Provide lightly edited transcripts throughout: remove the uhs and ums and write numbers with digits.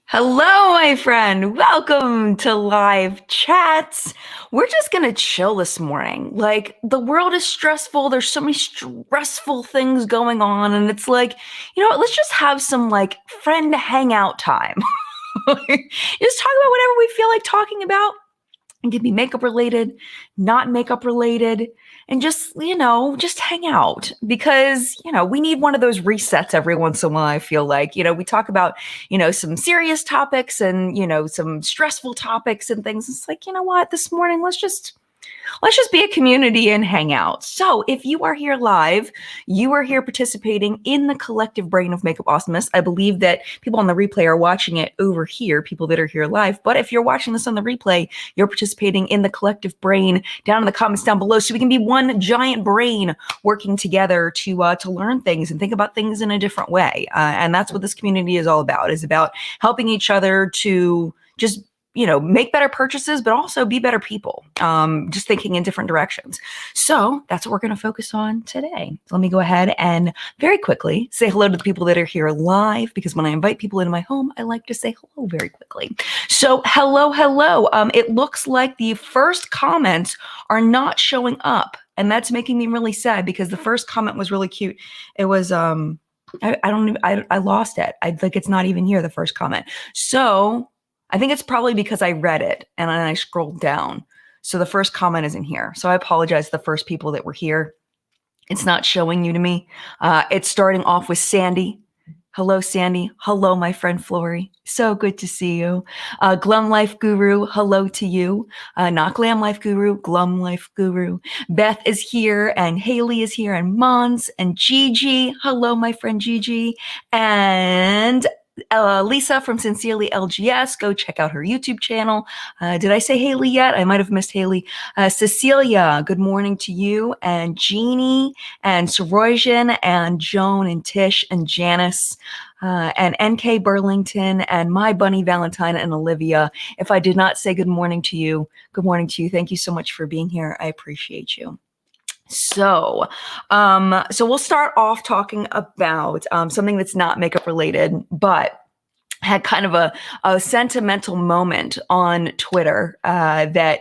Hello, my friend. Welcome to live chats. We're just going to chill this morning. Like, the world is stressful. There's so many stressful things going on. And it's like, you know what? Let's just have some like friend hangout time. Just talk about whatever we feel like talking about. It could be makeup related, not makeup related, and just hang out because, we need one of those resets every once in a while. I feel like, we talk about, some serious topics and, some stressful topics and things. It's like, you know what, this morning, let's just be a community and hang out. So if you are here live, you are here participating in the collective brain of Makeup Awesomeness. I believe that people on the replay are watching it over here, people that are here live. But if you're watching this on the replay, you're participating in the collective brain down in the comments down below. So we can be one giant brain working together to learn things and think about things in a different way. And that's what this community is all about, is about helping each other to just make better purchases, but also be better people, just thinking in different directions. So that's what we're going to focus on today. So let me go ahead and very quickly say hello to the people that are here live, because when I invite people into my home, I like to say hello very quickly. So hello. It looks like the first comments are not showing up, and that's making me really sad because the first comment was really cute. It was, I lost it. It's not even here, the first comment. So I think it's probably because I read it and then I scrolled down. So the first comment isn't here. So I apologize to the first people that were here. It's not showing you to me. It's starting off with Sandy. Hello, Sandy. Hello, my friend Flory. So good to see you. Glum Life Guru, hello to you. Not Glam Life Guru, Glum Life Guru. Beth is here, and Haley is here, and Mons, and Gigi. Hello, my friend Gigi. And Lisa from Sincerely LGS, go check out her YouTube channel. Did I say Haley yet? I might have missed Haley. Cecilia, good morning to you. And Jeannie, and Sorojan, and Joan, and Tish, and Janice, and NK Burlington, and my bunny Valentine, and Olivia. If I did not say good morning to you, good morning to you. Thank you so much for being here. I appreciate you. So we'll start off talking about something that's not makeup related, but had kind of a sentimental moment on Twitter that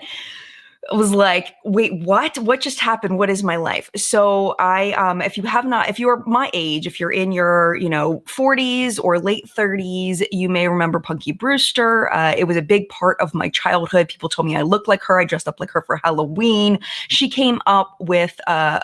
was like, wait, what just happened? What is my life? So if you're my age, if you're in your, 40s or late 30s, you may remember Punky Brewster. It was a big part of my childhood. People told me I looked like her. I dressed up like her for Halloween. She came up with a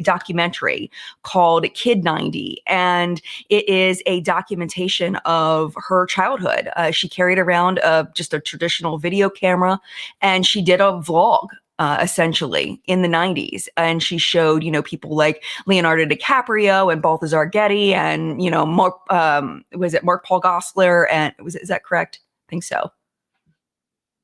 documentary called Kid 90. And it is a documentation of her childhood. She carried around just a traditional video camera, and she did a vlog, essentially, in the 90s. And she showed, people like Leonardo DiCaprio and Balthazar Getty and, Mark Paul Gosselaar? And is that correct? I think so.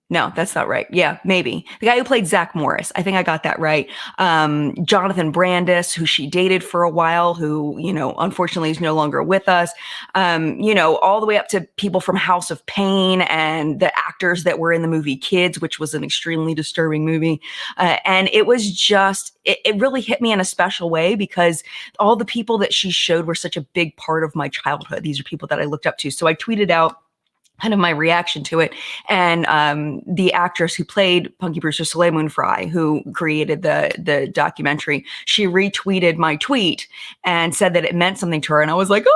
No, that's not right. Yeah, maybe. The guy who played Zach Morris. I think I got that right. Jonathan Brandis, who she dated for a while, who, unfortunately is no longer with us. All the way up to people from House of Pain and the actors that were in the movie Kids, which was an extremely disturbing movie. And it was just, it really hit me in a special way because all the people that she showed were such a big part of my childhood. These are people that I looked up to. So I tweeted out kind of my reaction to it. And the actress who played Punky Brewster, Soleil Moon Frye, who created the documentary, she retweeted my tweet and said that it meant something to her. And I was like, oh,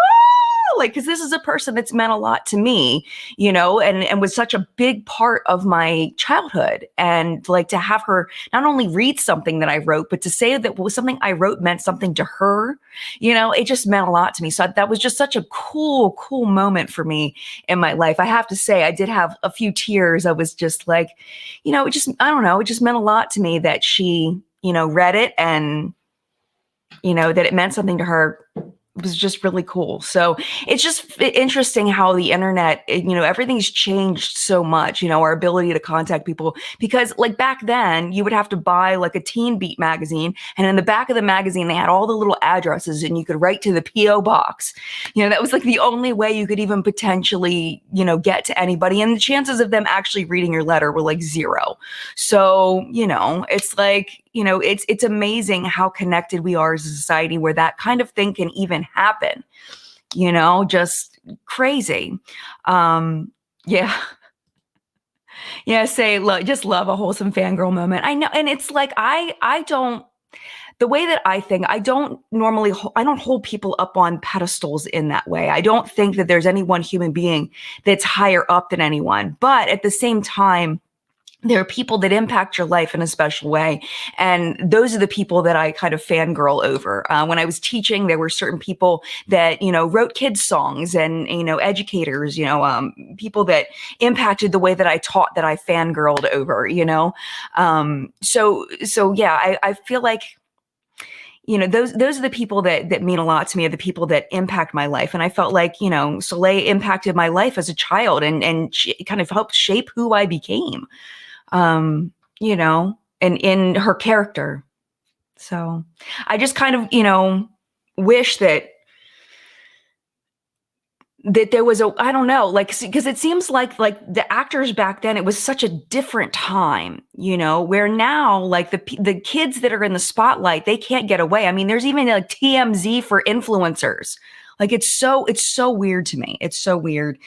because this is a person that's meant a lot to me, and was such a big part of my childhood. And to have her not only read something that I wrote, but to say that was something I wrote meant something to her, it just meant a lot to me. So that was just such a cool moment for me in my life. I have to say, I did have a few tears. I was just like, it just meant a lot to me that she, read it and, that it meant something to her. It was just really cool. So it's just interesting how the internet, everything's changed so much, our ability to contact people, because back then you would have to buy a Teen Beat magazine. And in the back of the magazine, they had all the little addresses and you could write to the PO box. That was the only way you could even potentially, get to anybody. And the chances of them actually reading your letter were zero. So, it's it's amazing how connected we are as a society where that kind of thing can even happen. just crazy. Yeah. Yeah, just love a wholesome fangirl moment. I know, and it's like I don't the way that I think, I don't normally I don't hold people up on pedestals in that way. I don't think that there's any one human being that's higher up than anyone. But at the same time, there are people that impact your life in a special way. And those are the people that I kind of fangirl over. When I was teaching, there were certain people that, wrote kids songs and, educators, people that impacted the way that I taught that I fangirled over. So yeah, I feel like, those are the people that mean a lot to me, are the people that impact my life. And I felt like, Soleil impacted my life as a child and she kind of helped shape who I became. And in her character. So I just kind of, wish that there was I don't know, like, because it seems like the actors back then, it was such a different time, where now, like the kids that are in the spotlight, they can't get away. I mean, there's even like TMZ for influencers. Like it's so weird to me. It's so weird.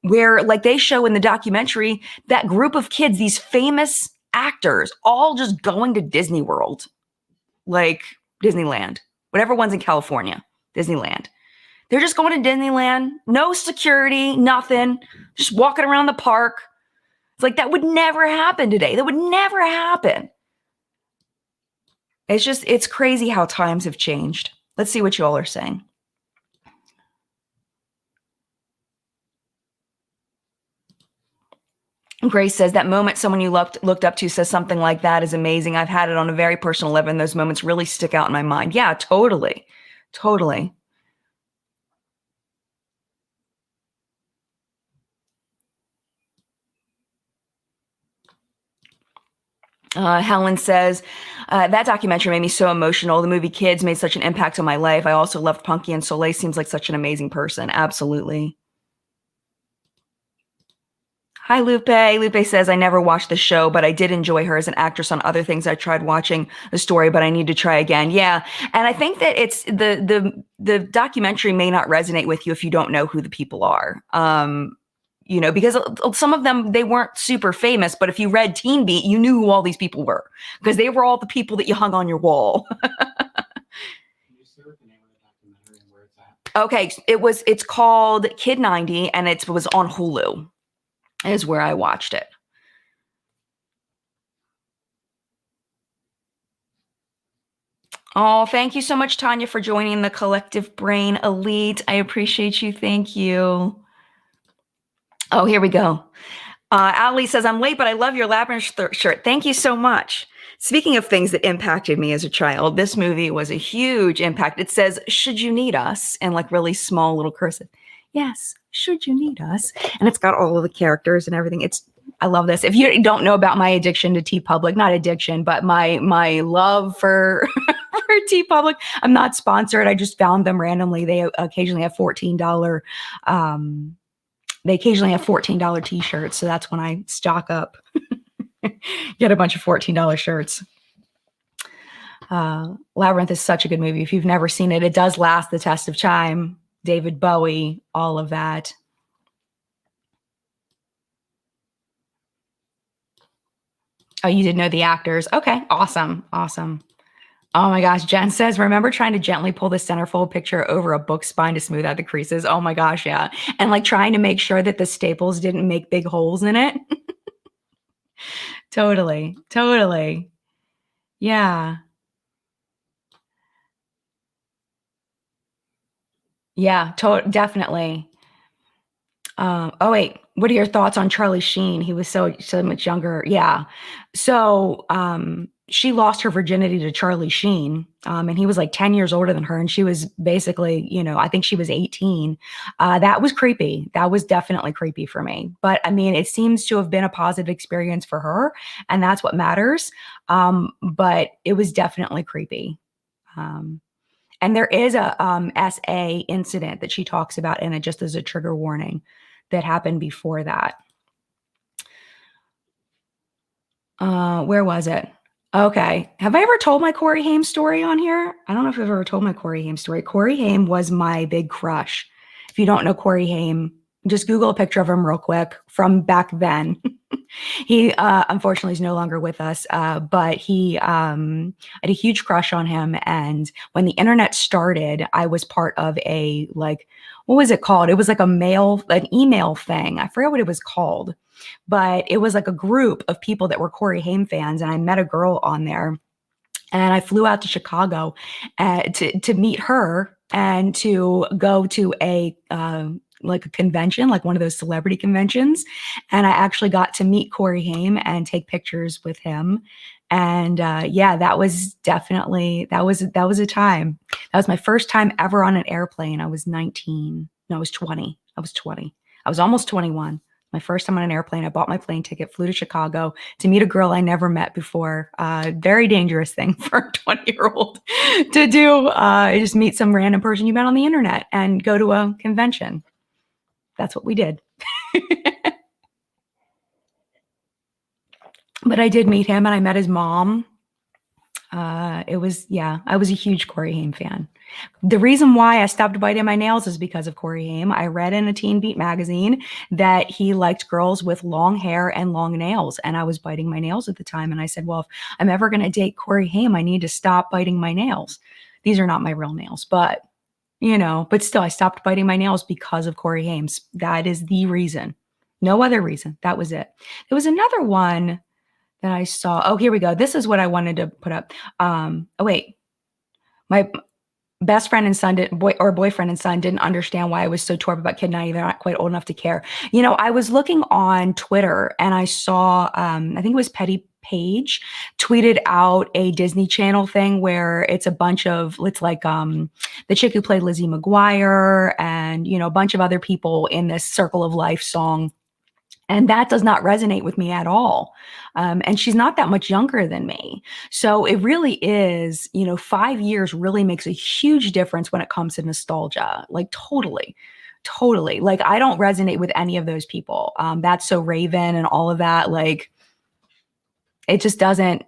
Where like they show in the documentary that group of kids, these famous actors, all just going to Disney World, like Disneyland, whatever one's in California, Disneyland. They're just going to Disneyland, no security, nothing, just walking around the park. It's like that would never happen today. That would never happen. It's crazy how times have changed. Let's see what you all are saying. Grace says that moment someone you looked up to says something like that is amazing. I've had it on a very personal level, and those moments really stick out in my mind. Yeah, totally. Totally. Helen says, that documentary made me so emotional. The movie Kids made such an impact on my life. I also loved Punky, and Soleil seems like such an amazing person. Absolutely. Hi, Lupe. Lupe says, I never watched the show, but I did enjoy her as an actress on other things. I tried watching the story, but I need to try again. Yeah. And I think that it's the documentary may not resonate with you if you don't know who the people are. Because some of them, they weren't super famous, but if you read Teen Beat, you knew who all these people were because they were all the people that you hung on your wall. Can you say what the name of the documentary and where it's at? Okay. It's called Kid 90 and it was on Hulu. Is where I watched it. Oh, thank you so much, Tanya, for joining the Collective Brain Elite. I appreciate you. Thank you. Oh, here we go. Ali says, I'm late, but I love your lavender shirt. Thank you so much. Speaking of things that impacted me as a child, this movie was a huge impact. It says, should you need us? In like really small little cursive. Yes, should you need us? And it's got all of the characters and everything. I love this. If you don't know about my addiction to TeePublic, not addiction, but my love for TeePublic, I'm not sponsored. I just found them randomly. They occasionally have $14. They occasionally have $14 t-shirts. So that's when I stock up, get a bunch of $14 shirts. Labyrinth is such a good movie. If you've never seen it, it does last the test of time. David Bowie, all of that. Oh, you didn't know the actors. Okay, awesome. Awesome. Oh my gosh, Jen says, remember trying to gently pull the centerfold picture over a book spine to smooth out the creases? Oh my gosh, yeah. And like trying to make sure that the staples didn't make big holes in it. Totally. Totally. Yeah. Yeah, definitely. Oh wait, what are your thoughts on Charlie Sheen? He was so much younger. Yeah. So she lost her virginity to Charlie Sheen. And he was like 10 years older than her. And she was basically, I think she was 18. That was creepy. That was definitely creepy for me. But I mean, it seems to have been a positive experience for her. And that's what matters. But it was definitely creepy. And there is a SA incident that she talks about in it, just as a trigger warning, that happened before that. Where was it? Okay. Have I ever told my Corey Haim story on here? I don't know if I've ever told my Corey Haim story. Corey Haim was my big crush. If you don't know Corey Haim, just Google a picture of him real quick from back then. He unfortunately is no longer with us, but he I had a huge crush on him. And when the internet started, I was part of a like, what was it called? It was like an email thing. I forget what it was called, but it was like a group of people that were Corey Haim fans, and I met a girl on there, and I flew out to Chicago to meet her and to go to like a convention, like one of those celebrity conventions. And I actually got to meet Corey Haim and take pictures with him. And yeah, that was definitely that was a time. That was my first time ever on an airplane. I was 19. No, I was 20. I was 20. I was almost 21. My first time on an airplane. I bought my plane ticket, flew to Chicago to meet a girl I never met before. Very dangerous thing for a 20-year-old to do. Just meet some random person you met on the internet and go to a convention. That's what we did. But I did meet him, and I met his mom. I was a huge Corey Haim fan. The reason why I stopped biting my nails is because of Corey Haim. I read in a Teen Beat magazine that he liked girls with long hair and long nails, and I was biting my nails at the time. And I said, well, if I'm ever going to date Corey Haim, I need to stop biting my nails. These are not my real nails, but but still, I stopped biting my nails because of Corey Haim. That is the reason. No other reason. That was it. There was another one that I saw. Oh, here we go. This is what I wanted to put up. Oh, wait. My best friend and son boyfriend and son didn't understand why I was so torpid about Kid 90. They're not quite old enough to care. I was looking on Twitter and I saw, I think it was Petty Page tweeted out a Disney Channel thing where it's like the chick who played Lizzie McGuire and, a bunch of other people in this Circle of Life song. And that does not resonate with me at all. And she's not that much younger than me. So it really is, 5 years really makes a huge difference when it comes to nostalgia. Like totally, totally. Like I don't resonate with any of those people. That's So Raven and all of that. Like it just doesn't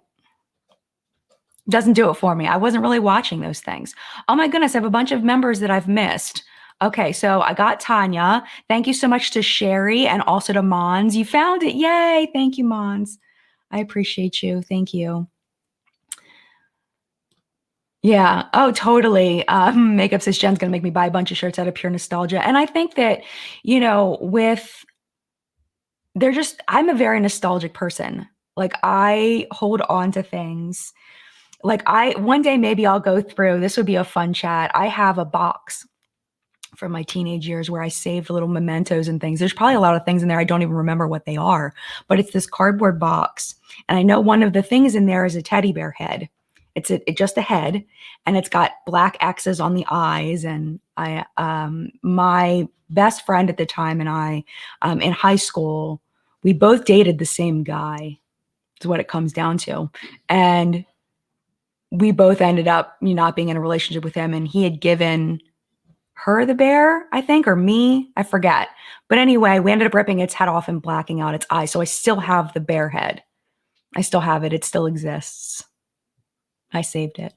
do it for me. I wasn't really watching those things. Oh my goodness, I have a bunch of members that I've missed. Okay, so I got Tanya. Thank you so much to Sherry and also to Mons. You found it. Yay. Thank you, Mons. I appreciate you. Thank you. Yeah. Oh, totally. Makeup says Jen's going to make me buy a bunch of shirts out of pure nostalgia. And I think that, I'm a very nostalgic person. Like I hold on to things. Like one day maybe I'll go through, this would be a fun chat. I have a box from my teenage years where I saved little mementos and things. There's probably a lot of things in there I don't even remember what they are, but it's this cardboard box. And I know one of the things in there is a teddy bear head. It's just a head, and it's got black X's on the eyes. And my best friend at the time and I, in high school, we both dated the same guy, is what it comes down to. And we both ended up not being in a relationship with him, and he had given her the bear, I think, or me, I forget. But anyway, we ended up ripping its head off and blacking out its eye. So I still have the bear head. I still have it. It still exists. I saved it.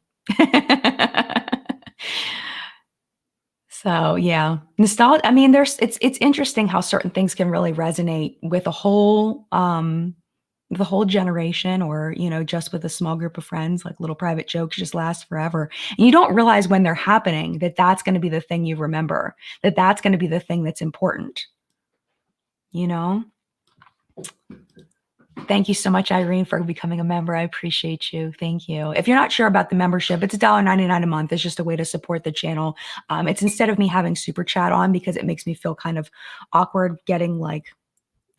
So yeah, nostalgia. I mean, it's interesting how certain things can really resonate with the whole generation, or just with a small group of friends. Like little private jokes just last forever, and you don't realize when they're happening that that's going to be the thing you remember, that's going to be the thing that's important. Thank you so much, Irene, for becoming a member. I appreciate you. Thank you. If you're not sure about the membership, it's $1.99 a month. It's just a way to support the channel. It's instead of me having super chat on, because it makes me feel kind of awkward getting like,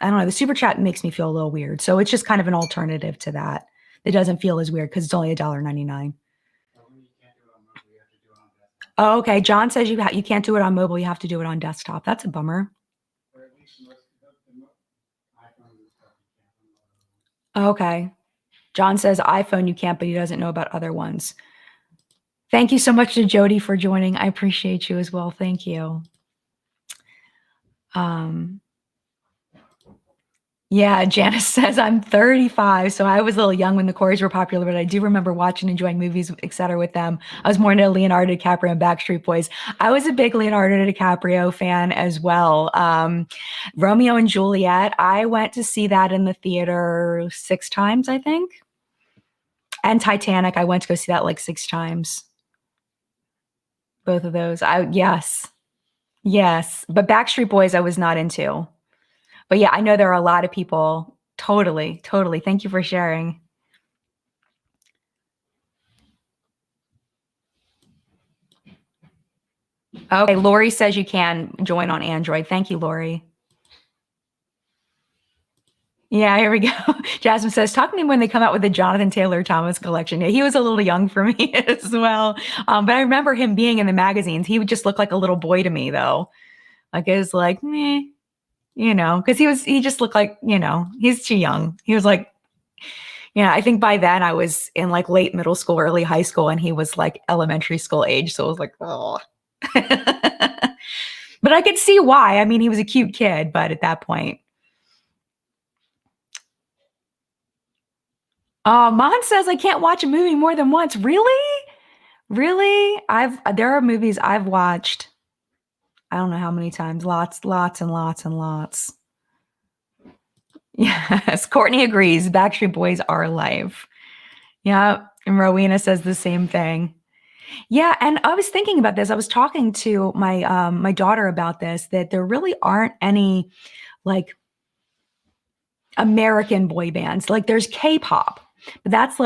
I don't know, the super chat makes me feel a little weird. So it's just kind of an alternative to that. It doesn't feel as weird because it's only $1.99. Oh, okay. John says you can't do it on mobile. You have to do it on desktop. That's a bummer. Okay. John says iPhone you can't, but he doesn't know about other ones. Thank you so much to Jody for joining. I appreciate you as well. Thank you. Yeah, Janice says I'm 35, so I was a little young when the Corys were popular, but I do remember watching, enjoying movies, etc. with them. I was more into Leonardo DiCaprio and Backstreet Boys. I was a big Leonardo DiCaprio fan as well. Romeo and Juliet, I went to see that in the theater 6 times, I think. And Titanic, I went to go see that like 6 times. Both of those. Yes. Yes. But Backstreet Boys I was not into. But yeah, I know there are a lot of people. Totally, totally. Thank you for sharing. Okay, Lori says you can join on Android. Thank you, Lori. Yeah, here we go. Jasmine says, talk to me when they come out with the Jonathan Taylor Thomas collection. Yeah, he was a little young for me as well. But I remember him being in the magazines. He would just look like a little boy to me, though. Like it was like, meh, because he just looked like, he's too young. He was like, yeah, I think by then I was in like late middle school, early high school, and he was like elementary school age. So it was like, oh. But I could see why. I mean, he was a cute kid, but at that point. Mon says I can't watch a movie more than once. Really? Really? There are movies I've watched. I don't know how many times. Lots, lots, and lots and lots. Yes, Courtney agrees. Backstreet Boys are life. Yeah, and Rowena says the same thing. Yeah, and I was thinking about this. I was talking to my daughter about this, that there really aren't any like American boy bands. Like there's K-pop, but that's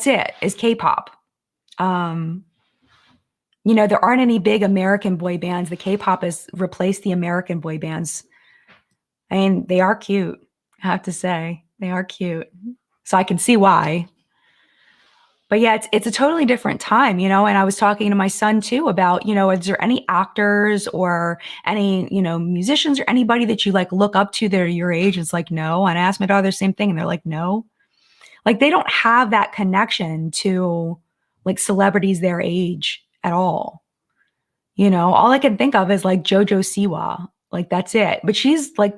it, is K-pop. Um, there aren't any big American boy bands. The K-pop has replaced the American boy bands. I mean, they are cute, I have to say. They are cute. So I can see why. But yeah, it's a totally different time, and I was talking to my son too about, is there any actors or any, musicians or anybody that you like look up to that are your age? It's like, no. And I asked my daughter the same thing and they're like, no. Like they don't have that connection to like celebrities their age at all. All I can think of is like JoJo Siwa. Like that's it. But she's like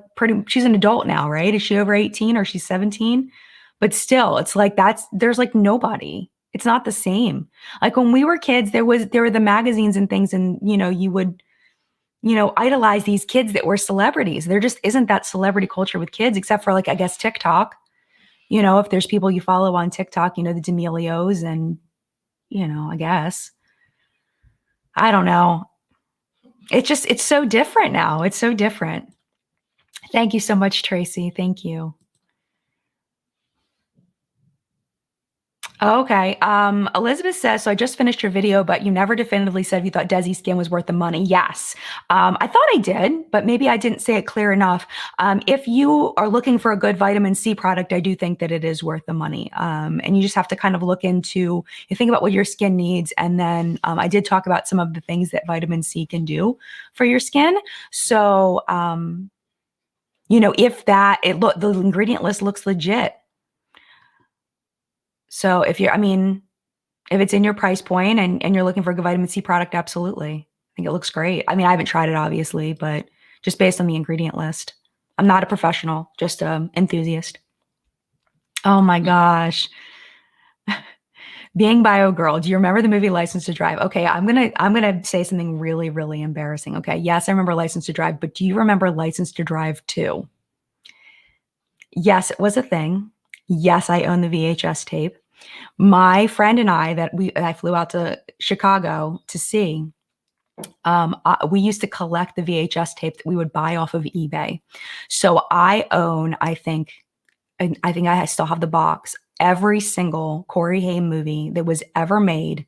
she's an adult now, right? Is she over 18 or she's 17? But still, it's like there's like nobody. It's not the same. Like when we were kids, there were the magazines and things, and you would, idolize these kids that were celebrities. There just isn't that celebrity culture with kids, except for like, I guess, TikTok. If there's people you follow on TikTok, the D'Amelios and, I guess. I don't know. It's so different now. It's so different. Thank you so much, Tracy. Thank you. Okay. Elizabeth says, so I just finished your video, but you never definitively said if you thought Desi's skin was worth the money. Yes. I thought I did, but maybe I didn't say it clear enough. If you are looking for a good vitamin C product, I do think that it is worth the money. And you just have to kind of look into, you think about what your skin needs. And then I did talk about some of the things that vitamin C can do for your skin. So, if the ingredient list looks legit. So if it's in your price point and you're looking for a good vitamin C product, absolutely. I think it looks great. I mean, I haven't tried it obviously, but just based on the ingredient list. I'm not a professional, just an enthusiast. Oh my gosh. Being Bio Girl, do you remember the movie License to Drive? Okay, I'm gonna say something really, really embarrassing. Okay, yes, I remember License to Drive, but do you remember License to Drive 2? Yes, it was a thing. Yes, I own the VHS tape. My friend and I flew out to Chicago to see. We used to collect the VHS tape that we would buy off of eBay. So I own, I think I still have the box, every single Corey Haim movie that was ever made.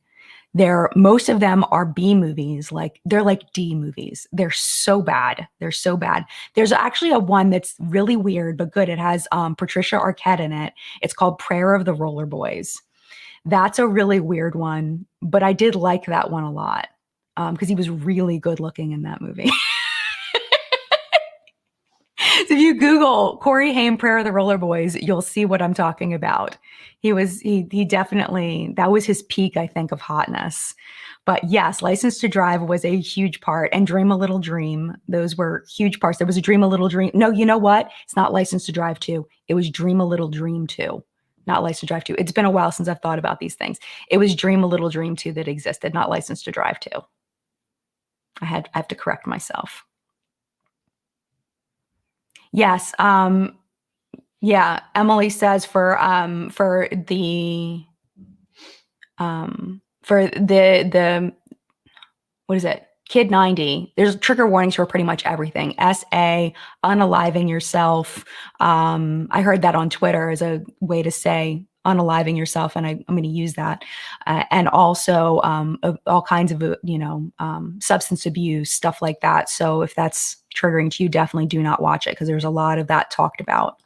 Most of them are B movies, they're like D movies. They're so bad. They're so bad. There's actually a one that's really weird but good. It has Patricia Arquette in it. It's called Prayer of the Roller Boys. That's a really weird one, but I did like that one a lot because he was really good looking in that movie. So if you Google Corey Haim Prayer of the Roller Boys, you'll see what I'm talking about. He definitely, that was his peak, I think, of hotness. But yes, License to Drive was a huge part, and Dream a Little Dream. Those were huge parts. There was a Dream a Little Dream. No, you know what? It's not License to Drive 2. It was Dream a Little Dream 2, not License to Drive 2. It's been a while since I've thought about these things. It was Dream a Little Dream 2 that existed, not License to Drive 2. I have to correct myself. Yes. Yeah. Emily says for the what is it? Kid 90. There's trigger warnings for pretty much everything. SA, unaliving yourself. I heard that on Twitter as a way to say unaliving yourself, and I'm going to use that. And also all kinds of substance abuse, stuff like that. So if that's triggering to you, definitely do not watch it, because there's a lot of that talked about.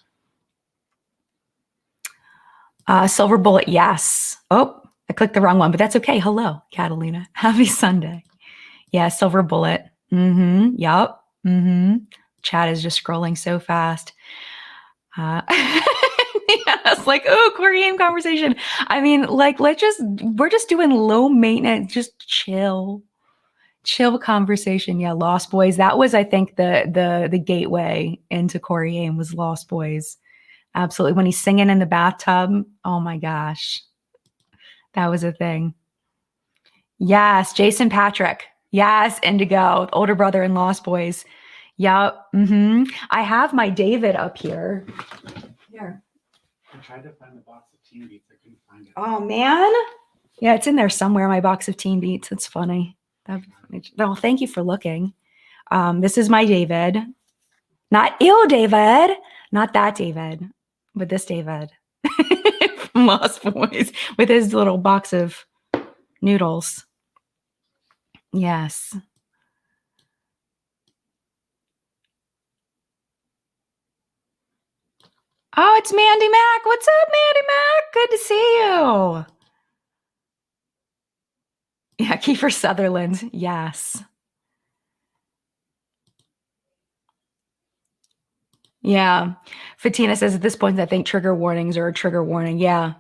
Silver Bullet, yes. Oh, I clicked the wrong one, but that's okay. Hello, Catalina. Happy Sunday. Yeah, Silver Bullet. Mm-hmm. Yup. Mm-hmm. Chat is just scrolling so fast. Yes, like, oh, Corey Haim conversation. I mean, like, we're just doing low maintenance, just chill conversation. Yeah, Lost Boys. That was, I think, the gateway into Corey Haim was Lost Boys. Absolutely. When he's singing in the bathtub. Oh my gosh. That was a thing. Yes, Jason Patrick. Yes, Indigo, older brother in Lost Boys. Yep. Mm-hmm. I have my David up here. Here. I tried to find the box of Teen Beats. I couldn't find it. Oh man. Yeah, it's in there somewhere. My box of Teen Beats. It's funny. Well, thank you for looking. This is my David. Not ill David. Not that David, but this David from Lost Boys with his little box of noodles. Yes. Oh, it's Mandy Mac. What's up, Mandy Mac? Good to see you. Yeah, Kiefer Sutherland. Yes. Yeah. Fatina says at this point, I think trigger warnings are a trigger warning. Yeah,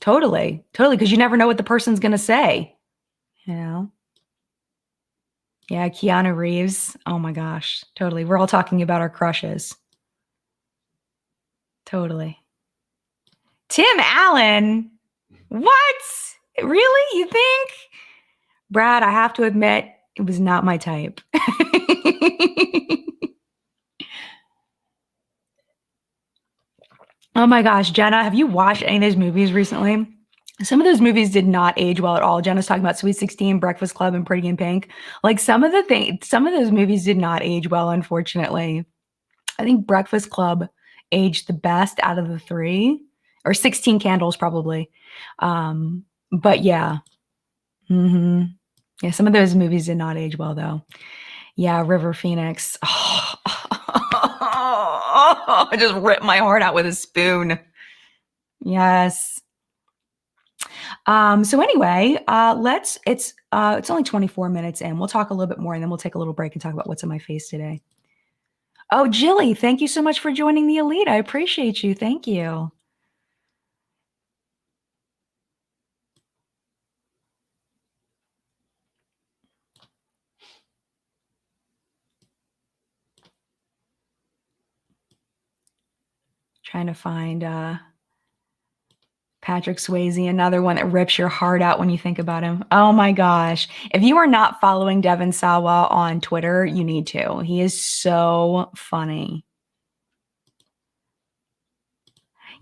totally. Totally. Because you never know what the person's going to say. You know? Yeah, Keanu Reeves. Oh my gosh. Totally. We're all talking about our crushes. Totally. Tim Allen. What? Really? You think? Brad, I have to admit, it was not my type. Oh my gosh, Jenna, have you watched any of those movies recently? Some of those movies did not age well at all. Jenna's talking about Sweet 16, Breakfast Club, and Pretty in Pink. Like some of those movies did not age well, unfortunately. I think Breakfast Club aged the best out of the three, or 16 Candles probably. But yeah. Mm-hmm. Yeah, some of those movies did not age well though. Yeah, River Phoenix. Oh, I just ripped my heart out with a spoon. Yes. So anyway, it's only 24 minutes in. We'll talk a little bit more and then we'll take a little break and talk about what's on my face today. Oh, Jilly, thank you so much for joining the Elite. I appreciate you. Thank you. Trying to find Patrick Swayze, another one that rips your heart out when you think about him. Oh my gosh. If you are not following Devin Sawa on Twitter, you need to. He is so funny.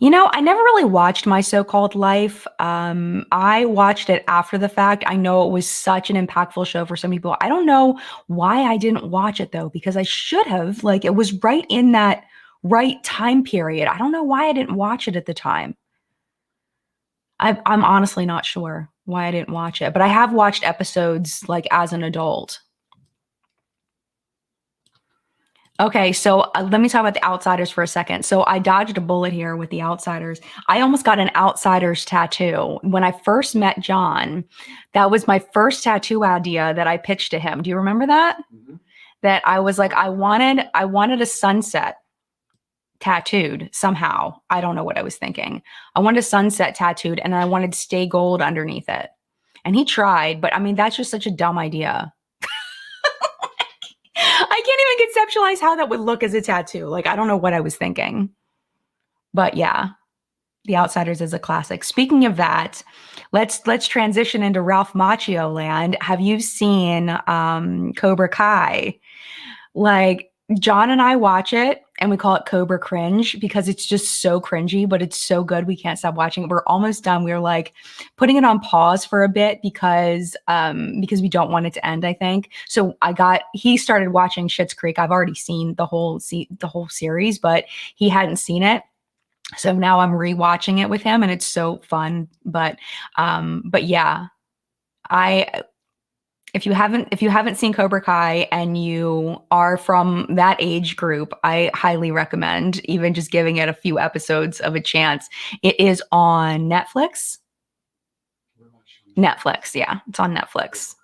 You know, I never really watched My So-Called Life. I watched it after the fact. I know it was such an impactful show for some people. I don't know why I didn't watch it though, because I should have. Like, it was right in that right time period. I don't know why I didn't watch it at the time. I'm honestly not sure why I didn't watch it, but I have watched episodes like as an adult. Okay, so let me talk about The Outsiders for a second. So I dodged a bullet here with The Outsiders. I almost got an Outsiders tattoo. When I first met John, that was my first tattoo idea that I pitched to him. Do you remember that? Mm-hmm. That I was like, I wanted a sunset tattooed somehow. I don't know what I was thinking. I wanted a sunset tattooed and then I wanted stay gold underneath it. And he tried, but I mean, that's just such a dumb idea. I can't even conceptualize how that would look as a tattoo. Like, I don't know what I was thinking. But yeah, The Outsiders is a classic. Speaking of that, let's transition into Ralph Macchio land. Have you seen Cobra Kai? Like, John and I watch it and we call it Cobra Cringe because it's just so cringy, but it's so good we can't stop watching it. We're almost done. We're like putting it on pause for a bit because we don't want it to end, I think. So he started watching Schitt's Creek. I've already seen the whole series, but he hadn't seen it. So now I'm rewatching it with him and it's so fun. But yeah, if you haven't seen Cobra Kai and you are from that age group, I highly recommend even just giving it a few episodes of a chance. It is on Netflix. Netflix, yeah, it's on Netflix.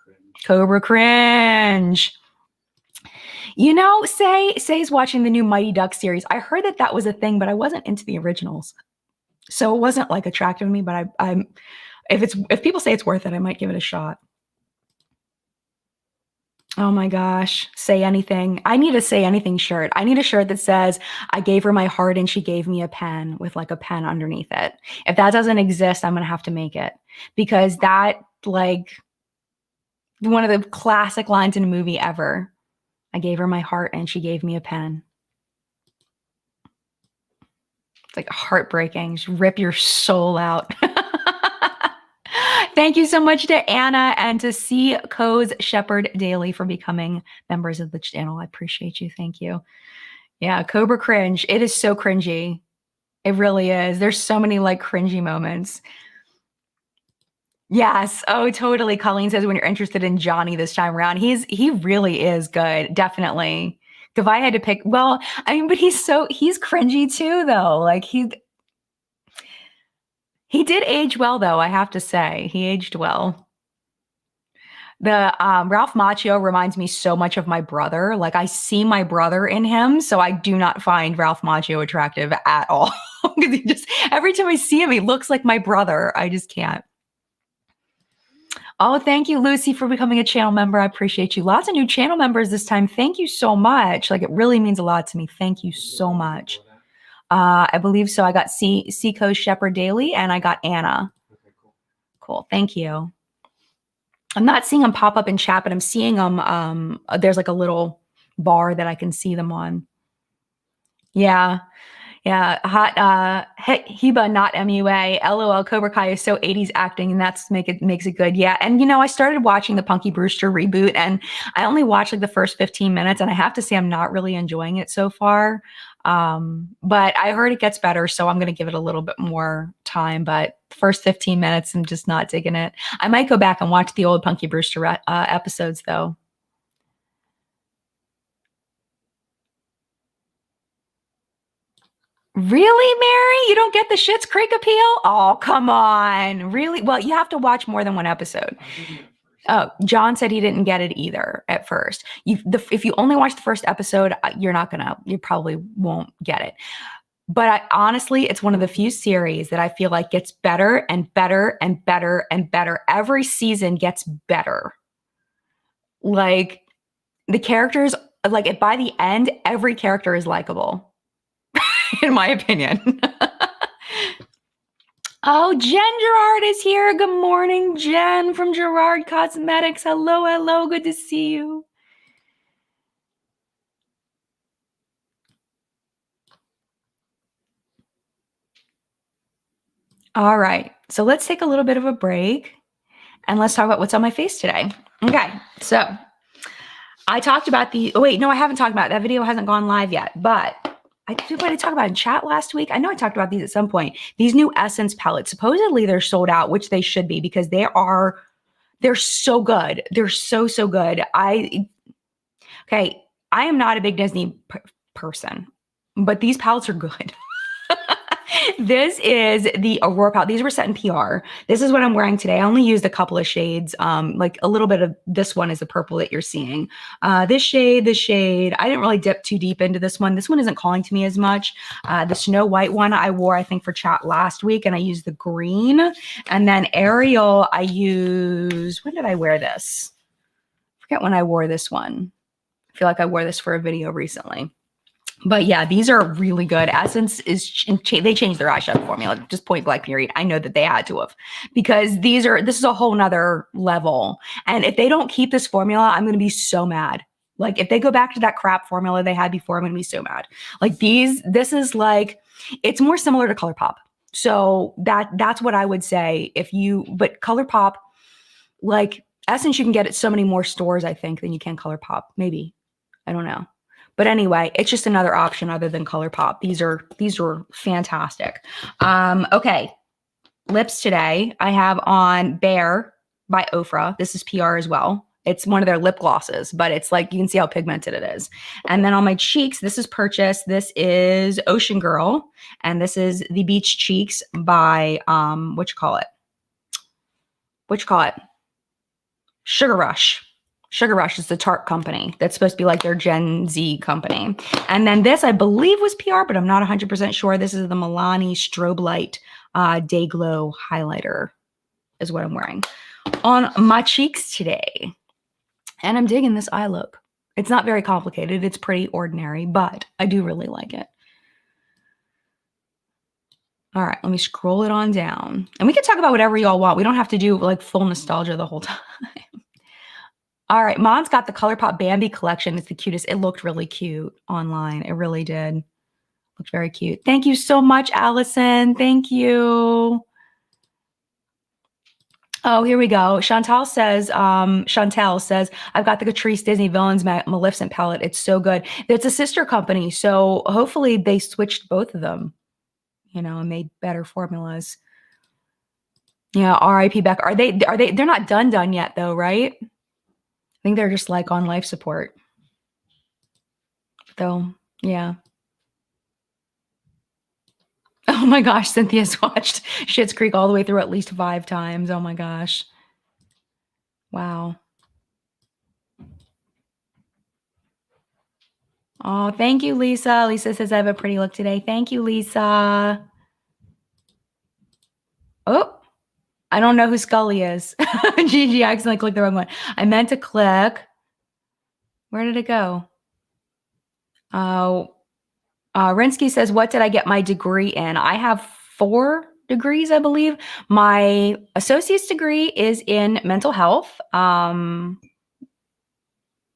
Cobra Cringe. You know, Say is watching the new Mighty Ducks series. I heard that was a thing, but I wasn't into the originals, so it wasn't like attractive to me. But if people say it's worth it, I might give it a shot. Oh my gosh. Say anything. I need a Say Anything shirt. I need a shirt that says, I gave her my heart and she gave me a pen with like a pen underneath it. If that doesn't exist, I'm going to have to make it because that like one of the classic lines in a movie ever. I gave her my heart and she gave me a pen. It's like heartbreaking. Just rip your soul out. Thank you so much to Anna and to C. Coes Shepherd Daily for becoming members of the channel. I appreciate you. Thank you. Yeah, Cobra Cringe. It is so cringy. It really is. There's so many like cringy moments. Yes. Oh, totally. Colleen says when you're interested in Johnny this time around, he really is good. Definitely. If I had to pick, well, I mean, but he's cringy too, though. Like he did age well, though, I have to say. He aged well. The Ralph Macchio reminds me so much of my brother. Like, I see my brother in him, so I do not find Ralph Macchio attractive at all. Because every time I see him, he looks like my brother. I just can't. Oh, thank you, Lucy, for becoming a channel member. I appreciate you. Lots of new channel members this time. Thank you so much. Like, it really means a lot to me. Thank you so much. I believe so. I got Seacoast Shepherd Daily and I got Anna. Okay, cool. Cool. Thank you. I'm not seeing them pop up in chat, but I'm seeing them. There's like a little bar that I can see them on. Yeah. Yeah. Hot Heba, not MUA. LOL, Cobra Kai is so 80s acting, and that's makes it good. Yeah. And you know, I started watching the Punky Brewster reboot and I only watched like the first 15 minutes, and I have to say I'm not really enjoying it so far. But I heard it gets better, so I'm gonna give it a little bit more time. But the first 15 minutes, I'm just not digging it. I might go back and watch the old Punky Brewster episodes though. Really, Mary? You don't get the Schitt's Creek appeal? Oh, come on. Really? Well, you have to watch more than one episode. Oh, John said he didn't get it either at first. If you only watch the first episode, you probably won't get it. But honestly, it's one of the few series that I feel like gets better and better and better and better. Every season gets better. Like, the characters, like, by the end, every character is likable. In my opinion. Oh, Jen Gerard is here. Good morning, Jen from Gerard Cosmetics. Hello, hello. Good to see you. All right. So let's take a little bit of a break and let's talk about what's on my face today. Okay. So I talked about I haven't talked about it. That video hasn't gone live yet, but what did I talk about in chat last week? I know I talked about these at some point. These new Essence palettes, supposedly they're sold out, which they should be because they're so good. They're so good. I am not a big Disney person, but these palettes are good. This is the Aurora palette. These were set in PR. This is what I'm wearing today. I only used a couple of shades. Like a little bit of this one is the purple that you're seeing. This shade. I didn't really dip too deep into this one. This one isn't calling to me as much. The Snow White one I wore, I think, for chat last week, and I used the green. And then Ariel, I used, when did I wear this? I forget when I wore this one. I feel like I wore this for a video recently. But yeah, these are really good. Essence is, they changed their eyeshadow formula, just point blank period. I know that they had to have, because this is a whole nother level. And if they don't keep this formula, I'm going to be so mad. Like if they go back to that crap formula they had before, I'm going to be so mad. Like this is like, it's more similar to ColourPop. So that's what I would say but ColourPop, like Essence, you can get at so many more stores, I think, than you can ColourPop. Maybe. I don't know. But anyway, it's just another option other than ColourPop. These are fantastic. Okay, lips today. I have on Bare by Ofra. This is PR as well. It's one of their lip glosses, but it's like, you can see how pigmented it is. And then on my cheeks, this is Purchase. This is Ocean Girl. And this is the Beach Cheeks by, what you call it? Sugar Rush. Sugar Rush is the Tarte company. That's supposed to be like their Gen Z company. And then this, I believe, was PR, but I'm not 100% sure. This is the Milani Strobe Light Day Glow Highlighter is what I'm wearing on my cheeks today. And I'm digging this eye look. It's not very complicated. It's pretty ordinary, but I do really like it. All right, let me scroll it on down. And we can talk about whatever y'all want. We don't have to do like full nostalgia the whole time. All right, Mon's got the ColourPop Bambi collection. It's the cutest. It looked really cute online. It really did. Looked very cute. Thank you so much, Allison. Thank you. Oh, here we go. Chantal says, I've got the Catrice Disney Villains Maleficent palette. It's so good. It's a sister company, so hopefully they switched both of them, and made better formulas. Yeah, R.I.P. Beck. They're not done yet though, right? I think they're just like on life support. Though, yeah. Oh my gosh, Cynthia's watched Schitt's Creek all the way through at least 5 times. Oh my gosh. Wow. Oh, thank you, Lisa. Lisa says I have a pretty look today. Thank you, Lisa. Oh, I don't know who Scully is. Gigi, I accidentally clicked the wrong one. I meant to click. Where did it go? Oh, Rinsky says, what did I get my degree in? I have 4 degrees, I believe. My associate's degree is in mental health.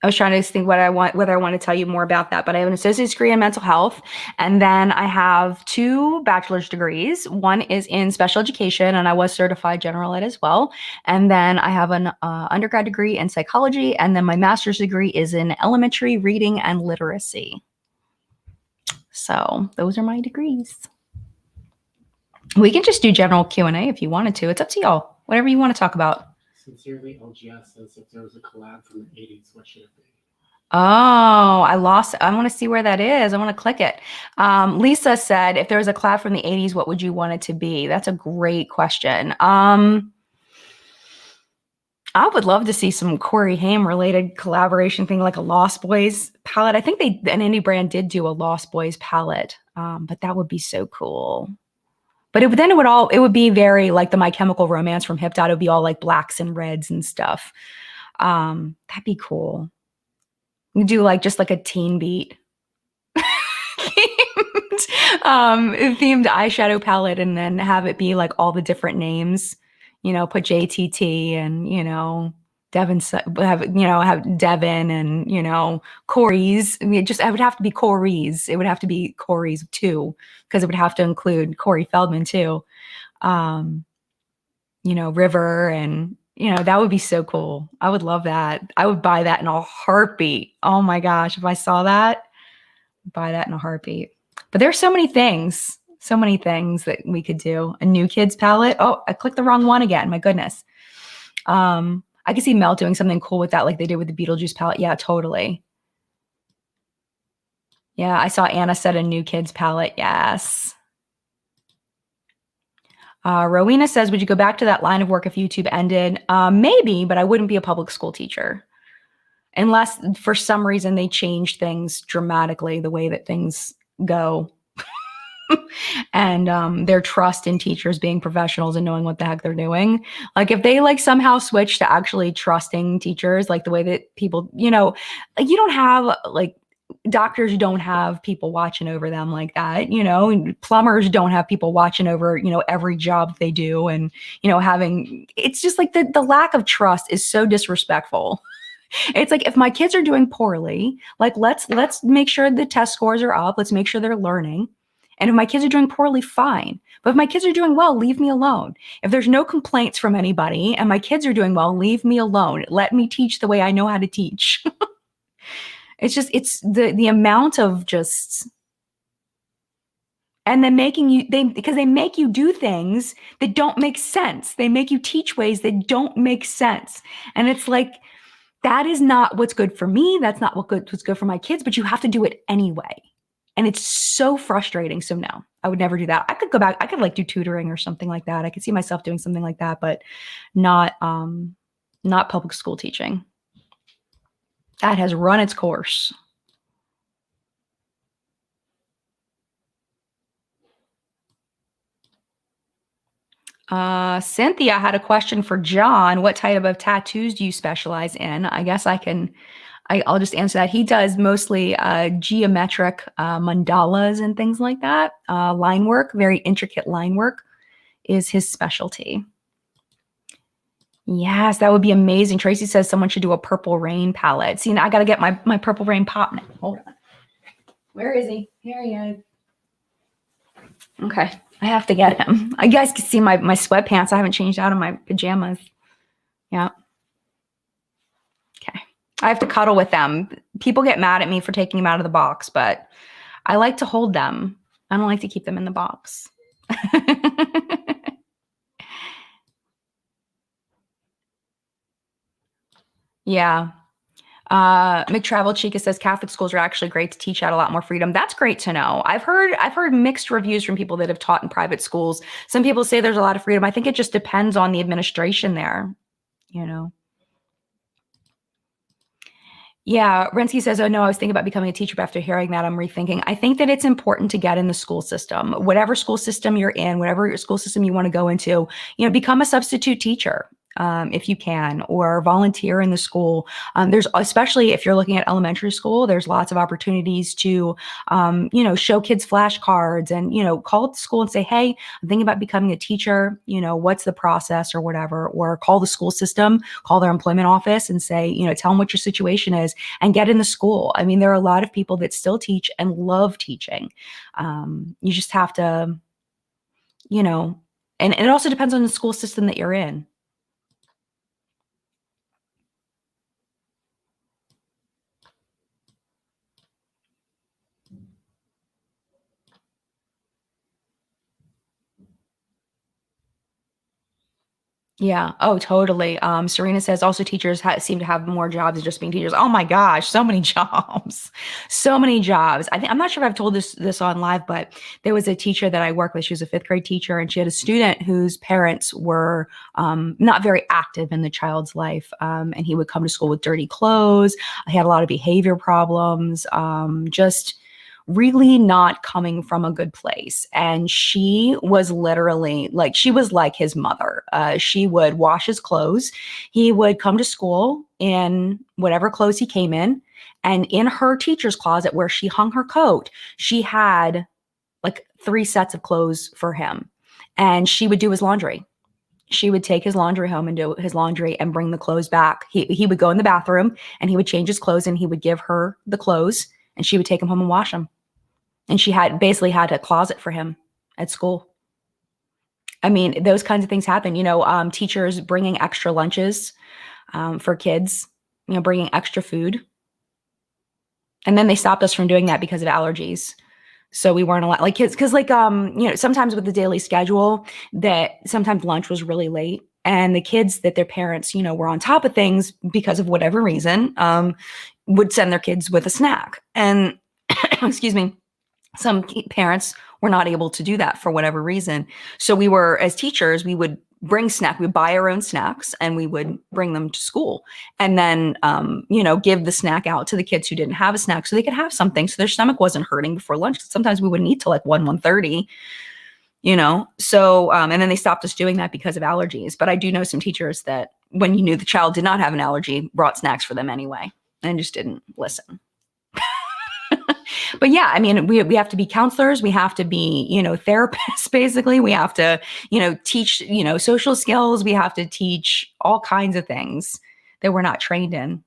I was trying to think whether I want to tell you more about that, but I have an associate's degree in mental health. And then I have 2 bachelor's degrees. One is in special education, and I was certified general ed as well. And then I have an undergrad degree in psychology. And then my master's degree is in elementary reading and literacy. So those are my degrees. We can just do general Q&A if you wanted to. It's up to y'all. Whatever you want to talk about. Sincerely, LGS says if there was a collab from the 80s, what should it be? Oh, I lost it. I want to see where that is. I want to click it. Lisa said, if there was a collab from the 80s, what would you want it to be? That's a great question. I would love to see some Corey Haim related collaboration thing, like a Lost Boys palette. I think an indie brand did do a Lost Boys palette, but that would be so cool. But it would be very like the My Chemical Romance from Hip Dot. It would be all like blacks and reds and stuff. That'd be cool. We do like just like a teen beat themed eyeshadow palette, and then have it be like all the different names. Put JTT and Devin, have Devin and Corey's. I mean, it would have to be Corey's. It would have to be Corey's too, because it would have to include Corey Feldman too. River, and that would be so cool. I would love that. I would buy that in a heartbeat. Oh my gosh, if I saw that, I'd buy that in a heartbeat. But there's so many things that we could do. A New Kids palette. Oh, I clicked the wrong one again. My goodness. I could see Mel doing something cool with that, like they did with the Beetlejuice palette. Yeah, totally. Yeah, I saw Anna said a New Kids palette. Yes. Rowena says, would you go back to that line of work if YouTube ended? Maybe, but I wouldn't be a public school teacher. Unless for some reason they change things dramatically, the way that things go. And their trust in teachers being professionals and knowing what the heck they're doing. Like if they like somehow switch to actually trusting teachers, like the way that people, like you don't have like doctors don't have people watching over them like that, and plumbers don't have people watching over, every job they do. And, having, it's just like the lack of trust is so disrespectful. It's like if my kids are doing poorly, like let's make sure the test scores are up. Let's make sure they're learning. And if my kids are doing poorly, fine. But if my kids are doing well, leave me alone. If there's no complaints from anybody and my kids are doing well, leave me alone. Let me teach the way I know how to teach. It's the amount of just, and then because they make you do things that don't make sense. They make you teach ways that don't make sense. And it's like, that is not what's good for me. That's not what's good for my kids, but you have to do it anyway. And it's so frustrating. So no, I would never do that. I could go back. I could like do tutoring or something like that. I could see myself doing something like that, but not public school teaching. That has run its course. Cynthia had a question for John. What type of tattoos do you specialize in? I guess I'll just answer that. He does mostly geometric mandalas and things like that. Line work, very intricate line work is his specialty. Yes, that would be amazing. Tracy says someone should do a Purple Rain palette. See, now I got to get my Purple Rain pop now. Hold on. Where is he? Here he is. Okay, I have to get him. You guys can see my sweatpants. I haven't changed out of my pajamas. Yeah. Okay. I have to cuddle with them. People get mad at me for taking them out of the box, but I like to hold them. I don't like to keep them in the box. Yeah. McTravel Chica says Catholic schools are actually great to teach out a lot more freedom. That's great to know. I've heard mixed reviews from people that have taught in private schools. Some people say there's a lot of freedom. I think it just depends on the administration there, Yeah, Rensky says, oh no, I was thinking about becoming a teacher, but after hearing that, I'm rethinking. I think that it's important to get in the school system. Whatever school system you're in, whatever school system you want to go into, become a substitute teacher. If you can, or volunteer in the school. There's, especially if you're looking at elementary school, there's lots of opportunities to, show kids flashcards and, call up the school and say, hey, I'm thinking about becoming a teacher, what's the process or whatever, or call the school system, call their employment office and say, tell them what your situation is and get in the school. I mean, there are a lot of people that still teach and love teaching. You just have to, and it also depends on the school system that you're in. Yeah. Oh, totally. Serena says also teachers seem to have more jobs than just being teachers. Oh my gosh, so many jobs, so many jobs. I'm not sure if I've told this on live, but there was a teacher that I worked with. She was a 5th grade teacher, and she had a student whose parents were not very active in the child's life, and he would come to school with dirty clothes. He had a lot of behavior problems. Just really not coming from a good place. And she was literally like, she was like his mother. She would wash his clothes. He would come to school in whatever clothes he came in. And in her teacher's closet where she hung her coat, she had like 3 sets of clothes for him. And she would do his laundry. She would take his laundry home and do his laundry and bring the clothes back. He would go in the bathroom and he would change his clothes and he would give her the clothes and she would take them home and wash them. And she basically had a closet for him at school. I mean, those kinds of things happen. Teachers bringing extra lunches for kids, bringing extra food. And then they stopped us from doing that because of allergies. So we weren't allowed, like kids, because sometimes with the daily schedule, that sometimes lunch was really late. And the kids that their parents, were on top of things because of whatever reason, would send their kids with a snack. And excuse me. Some parents We're not able to do that for whatever reason. So we were, as teachers, we would bring snack. We would buy our own snacks and we would bring them to school, and then, give the snack out to the kids who didn't have a snack so they could have something so their stomach wasn't hurting before lunch. Sometimes we wouldn't eat till like 1:30. So, and then they stopped us doing that because of allergies. But I do know some teachers that when you knew the child did not have an allergy, brought snacks for them anyway and just didn't listen. But yeah, I mean, we have to be counselors. We have to be, therapists, basically. We have to, teach, social skills. We have to teach all kinds of things that we're not trained in.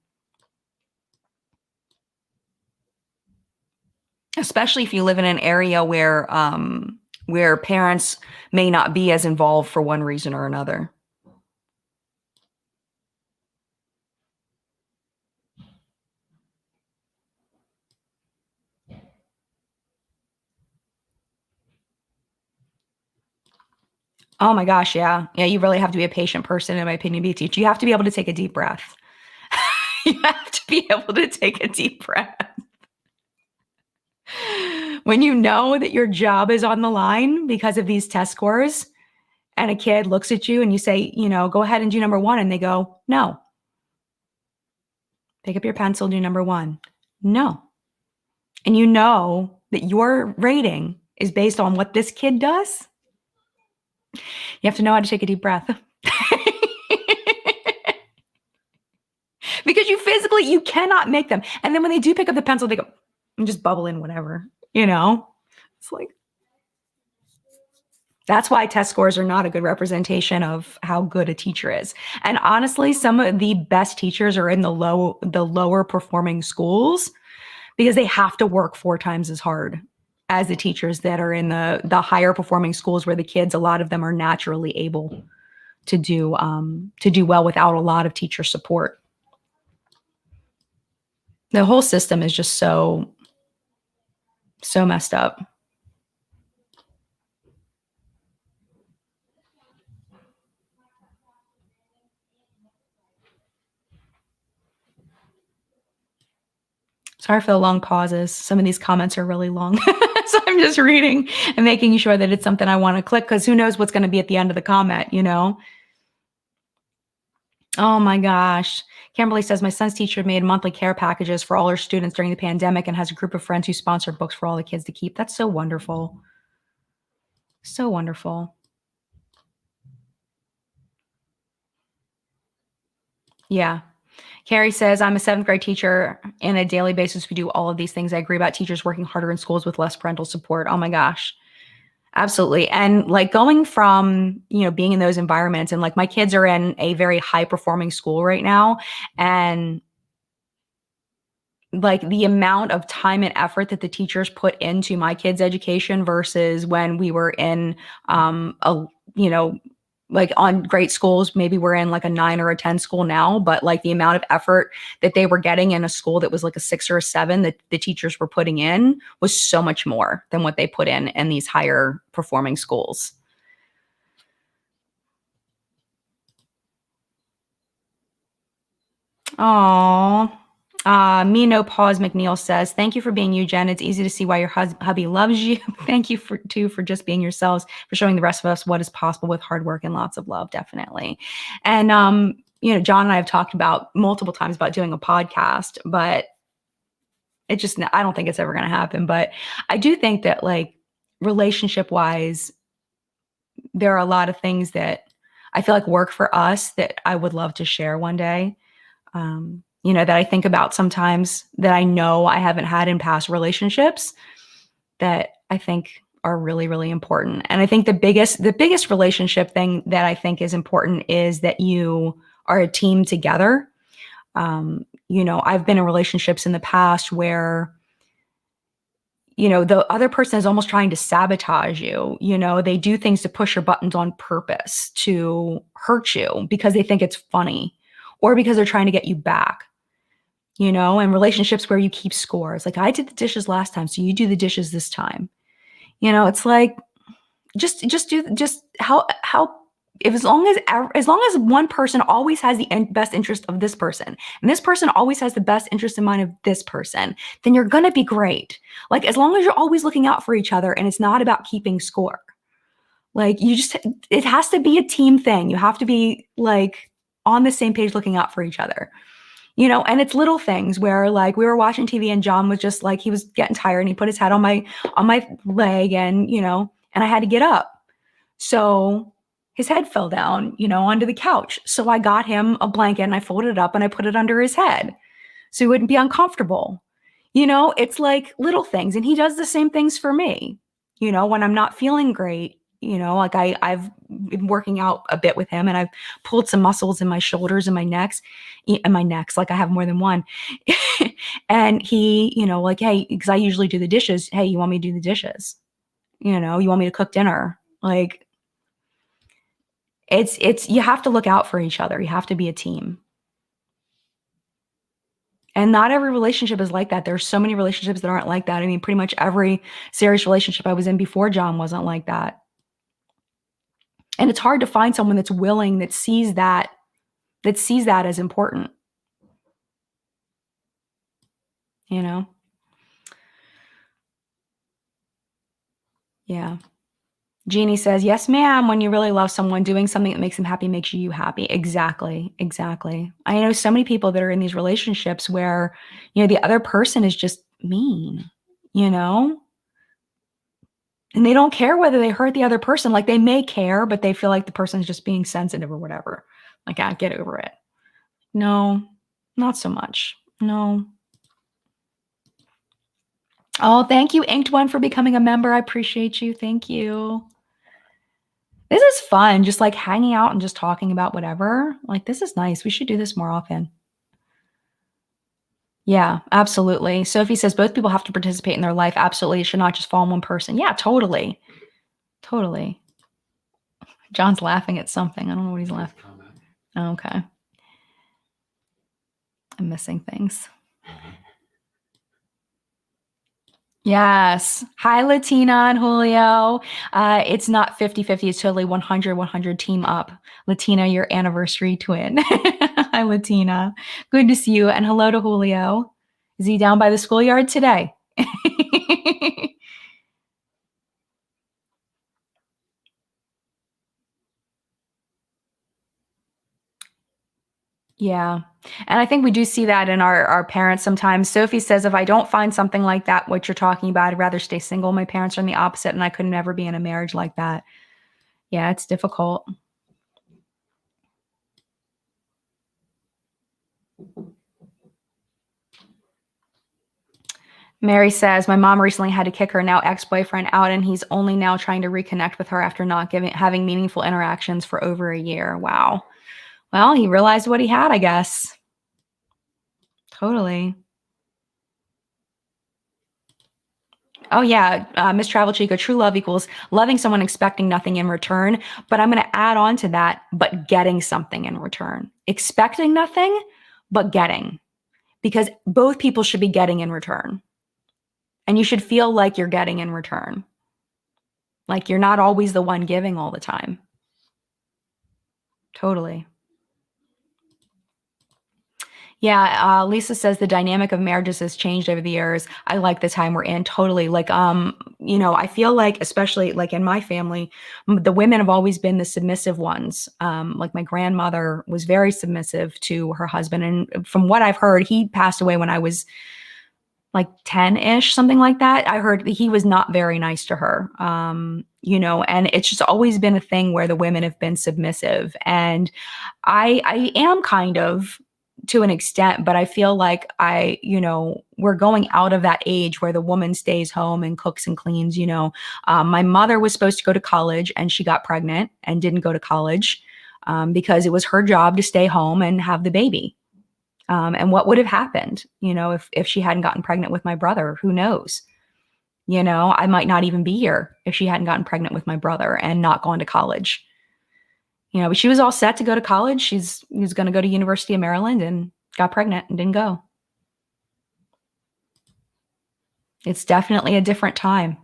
Especially if you live in an area where parents may not be as involved for one reason or another. Oh my gosh, yeah. Yeah, you really have to be a patient person, in my opinion, to be a teacher. You have to be able to take a deep breath. You have to be able to take a deep breath. When you know that your job is on the line because of these test scores, and a kid looks at you and you say, go ahead and do number 1, and they go, no. Pick up your pencil, do number 1. No. And you know that your rating is based on what this kid does. You have to know how to take a deep breath. Because you cannot make them. And then when they do pick up the pencil, they go, and just bubble in whatever, It's like, that's why test scores are not a good representation of how good a teacher is. And honestly, some of the best teachers are in the lower performing schools because they have to work 4 times as hard as the teachers that are in the higher performing schools, where the kids, a lot of them are naturally able to do well without a lot of teacher support. The whole system is just so messed up. Sorry for the long pauses. Some of these comments are really long. So I'm just reading and making sure that it's something I want to click, because who knows what's going to be at the end of the comment, Oh my gosh. Kimberly says, my son's teacher made monthly care packages for all her students during the pandemic and has a group of friends who sponsor books for all the kids to keep. That's so wonderful. So wonderful. Yeah. Carrie says, I'm a 7th grade teacher. On a daily basis, we do all of these things. I agree about teachers working harder in schools with less parental support. Oh my gosh. Absolutely. And like going from, being in those environments, and like my kids are in a very high performing school right now. And like the amount of time and effort that the teachers put into my kids' education versus when we were in, like on great schools, maybe we're in like a 9 or a 10 school now, but like the amount of effort that they were getting in a school that was like a 6 or a 7 that the teachers were putting in was so much more than what they put in these higher performing schools. Aww. Me no pause McNeil says, thank you for being you, Jen. It's easy to see why your hubby loves you. Thank you for just being yourselves, for showing the rest of us what is possible with hard work and lots of love. Definitely. And, John and I have talked about multiple times about doing a podcast, but I don't think it's ever going to happen. But I do think that like relationship wise, there are a lot of things that I feel like work for us that I would love to share one day. That I think about sometimes that I know I haven't had in past relationships that I think are really, really important. And I think the biggest relationship thing that I think is important is that you are a team together. I've been in relationships in the past where, the other person is almost trying to sabotage you. They do things to push your buttons on purpose to hurt you because they think it's funny or because they're trying to get you back. And relationships where you keep scores. Like, I did the dishes last time, so you do the dishes this time. It's like, just how if as long as one person always has the best interest of this person, and this person always has the best interest in mind of this person, then you're gonna be great. Like, as long as you're always looking out for each other and it's not about keeping score. Like, it has to be a team thing. You have to be like on the same page looking out for each other. And it's little things where, like, we were watching TV and John was just like, he was getting tired and he put his head on my leg, and and I had to get up. So his head fell down, onto the couch. So I got him a blanket and I folded it up and I put it under his head so he wouldn't be uncomfortable. It's like little things. And he does the same things for me. When I'm not feeling great, like I've been working out a bit with him and I've pulled some muscles in my shoulders and my necks, like I have more than one. And he, like, hey, because I usually do the dishes. Hey, you want me to do the dishes? You want me to cook dinner? Like, it's you have to look out for each other. You have to be a team. And not every relationship is like that. There's so many relationships that aren't like that. I mean, pretty much every serious relationship I was in before John wasn't like that. And it's hard to find someone that's willing, that sees that as important. Yeah. Jeannie says, yes, ma'am. When you really love someone, doing something that makes them happy makes you happy. Exactly. Exactly. I know so many people that are in these relationships where, the other person is just mean, and they don't care whether they hurt the other person. Like, they may care, but they feel like the person's just being sensitive or whatever. Like, get over it. No, not so much. No. Oh, thank you, Inked One, for becoming a member. I appreciate you. Thank you. This is fun, just like hanging out and just talking about whatever. Like, this is nice. We should do this more often. Yeah, absolutely. Sophie says both people have to participate in their life. Absolutely. It should not just fall on one person. Yeah, totally. Totally. John's laughing at something. I don't know what he's laughing at. Oh, okay. I'm missing things. Yes. Hi, Latina and Julio. It's not 50-50. It's totally 100-100 team up. Latina, your anniversary twin. Hi, Latina. Good to see you. And hello to Julio. Is he down by the schoolyard today? Yeah. And I think we do see that in our parents sometimes. Sophie says, if I don't find something like that, what you're talking about, I'd rather stay single. My parents are in the opposite, and I could never be in a marriage like that. Yeah, it's difficult. Mary says, my mom recently had to kick her now ex-boyfriend out, and he's only now trying to reconnect with her after not having meaningful interactions for over a year. Wow. Well, he realized what he had, I guess. Totally. Oh, yeah. Miss Travel Chico, true love equals loving someone, expecting nothing in return. But I'm going to add on to that, but getting something in return. Expecting nothing, but getting. Because both people should be getting in return. And you should feel like you're getting in return. Like, you're not always the one giving all the time. Totally. Yeah, Lisa says the dynamic of marriages has changed over the years. I like the time we're in. Totally. Like, I feel like, especially like in my family, the women have always been the submissive ones. Like, my grandmother was very submissive to her husband. And from what I've heard, he passed away when I was like 10-ish, something like that. I heard he was not very nice to her. And it's just always been a thing where the women have been submissive. And I am kind of, to an extent, but I feel like we're going out of that age where the woman stays home and cooks and cleans. My mother was supposed to go to college and she got pregnant and didn't go to college because it was her job to stay home and have the baby. And what would have happened, if she hadn't gotten pregnant with my brother? Who knows? I might not even be here if she hadn't gotten pregnant with my brother and not gone to college. But she was all set to go to college. She was going to go to University of Maryland and got pregnant and didn't go. It's definitely a different time.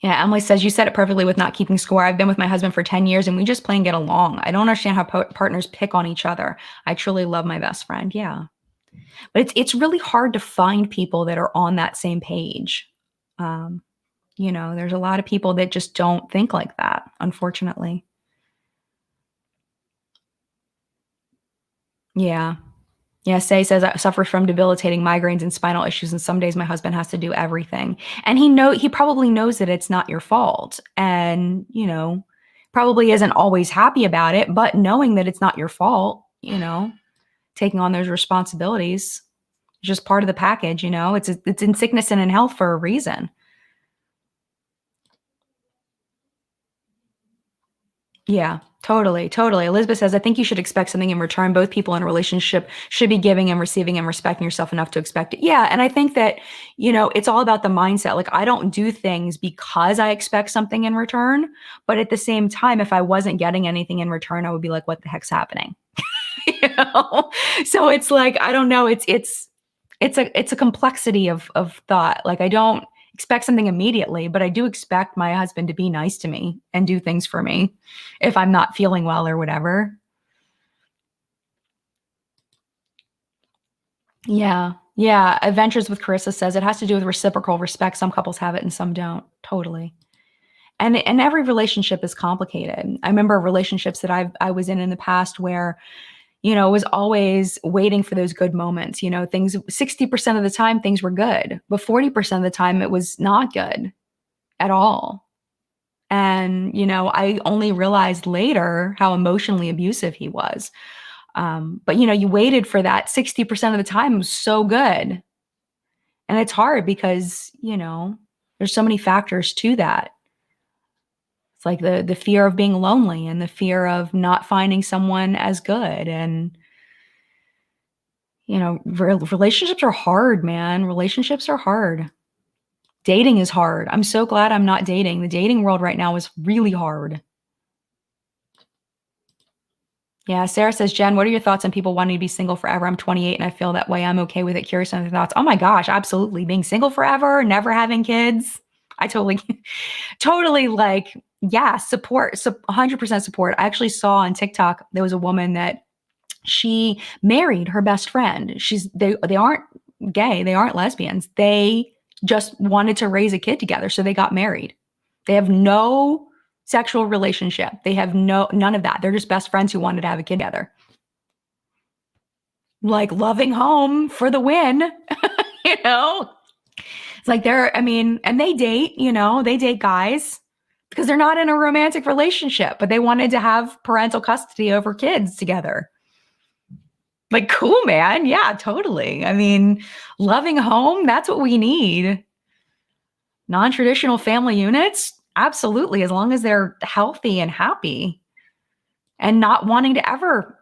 Yeah, Emily says, you said it perfectly with not keeping score. I've been with my husband for 10 years and we just plain get along. I don't understand how partners pick on each other. I truly love my best friend. Yeah. But it's really hard to find people that are on that same page. Um, there's a lot of people that just don't think like that, unfortunately. Yeah. Yeah, Say says I suffer from debilitating migraines and spinal issues, and some days my husband has to do everything. And he probably knows that it's not your fault. And, probably isn't always happy about it, but knowing that it's not your fault, taking on those responsibilities is just part of the package, it's in sickness and in health for a reason. Yeah, totally, totally. Elizabeth says, I think you should expect something in return. Both people in a relationship should be giving and receiving and respecting yourself enough to expect it. Yeah. And I think that, it's all about the mindset. Like, I don't do things because I expect something in return. But at the same time, if I wasn't getting anything in return, I would be like, what the heck's happening? you know? So it's like, I don't know. It's a complexity of thought. Like, I don't expect something immediately, but I do expect my husband to be nice to me and do things for me if I'm not feeling well or whatever. Yeah. Yeah. Adventures with Carissa says it has to do with reciprocal respect. Some couples have it and some don't. Totally. And every relationship is complicated. I remember relationships that I was in the past where was always waiting for those good moments. Things 60% of the time things were good, but 40% of the time it was not good at all. And, I only realized later how emotionally abusive he was. But, you waited for that 60% of the time. It was so good. And it's hard because, there's so many factors to that. It's like the fear of being lonely and the fear of not finding someone as good. And, relationships are hard, man. Relationships are hard. Dating is hard. I'm so glad I'm not dating. The dating world right now is really hard. Yeah, Sarah says, Jen, what are your thoughts on people wanting to be single forever? I'm 28 and I feel that way. I'm okay with it. Curious on your thoughts. Oh my gosh, absolutely. Being single forever, never having kids. I totally, totally like, yeah, support, 100% support. I actually saw on TikTok, there was a woman that she married her best friend. They aren't gay, they aren't lesbians. They just wanted to raise a kid together, so they got married. They have no sexual relationship. They have none of that. They're just best friends who wanted to have a kid together. Like, loving home for the win, you know? It's like and they date, they date guys because they're not in a romantic relationship, but they wanted to have parental custody over kids together. Like, cool, man. Yeah, totally. Loving home, that's what we need. Non-traditional family units, absolutely, as long as they're healthy and happy and not wanting to ever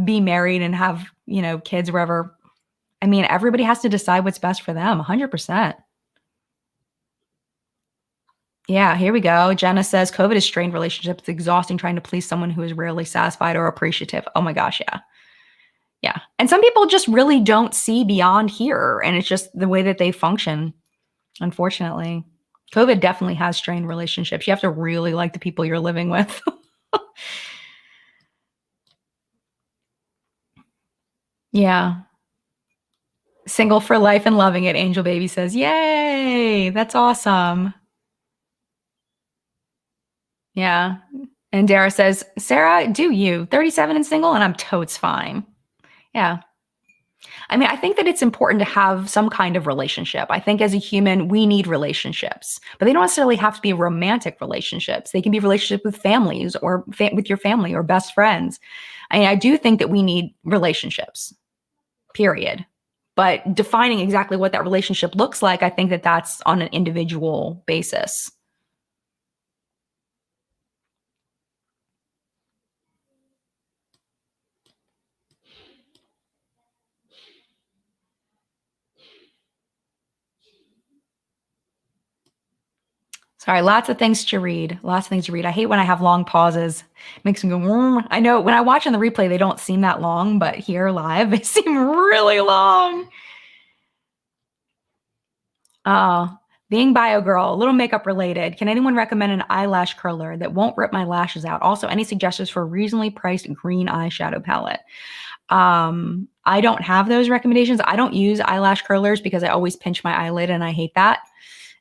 be married and have, kids wherever. Everybody has to decide what's best for them, 100%. Yeah, here we go. Jenna says, COVID has strained relationships. It's exhausting trying to please someone who is rarely satisfied or appreciative. Oh my gosh, yeah. Yeah. And some people just really don't see beyond here. And it's just the way that they function, unfortunately. COVID definitely has strained relationships. You have to really like the people you're living with. Yeah. Single for life and loving it, Angel Baby says. Yay. That's awesome. Yeah. And Dara says, Sarah, do you 37 and single? And I'm totes fine. Yeah. I think that it's important to have some kind of relationship. I think as a human, we need relationships, but they don't necessarily have to be romantic relationships. They can be relationships with families or with your family or best friends. I do think that we need relationships, period. But defining exactly what that relationship looks like, I think that that's on an individual basis. Sorry, lots of things to read. Lots of things to read. I hate when I have long pauses. It makes me go, I know when I watch on the replay, they don't seem that long, but here live, they seem really long. Being bio girl, a little makeup related. Can anyone recommend an eyelash curler that won't rip my lashes out? Also, any suggestions for a reasonably priced green eyeshadow palette? I don't have those recommendations. I don't use eyelash curlers because I always pinch my eyelid and I hate that.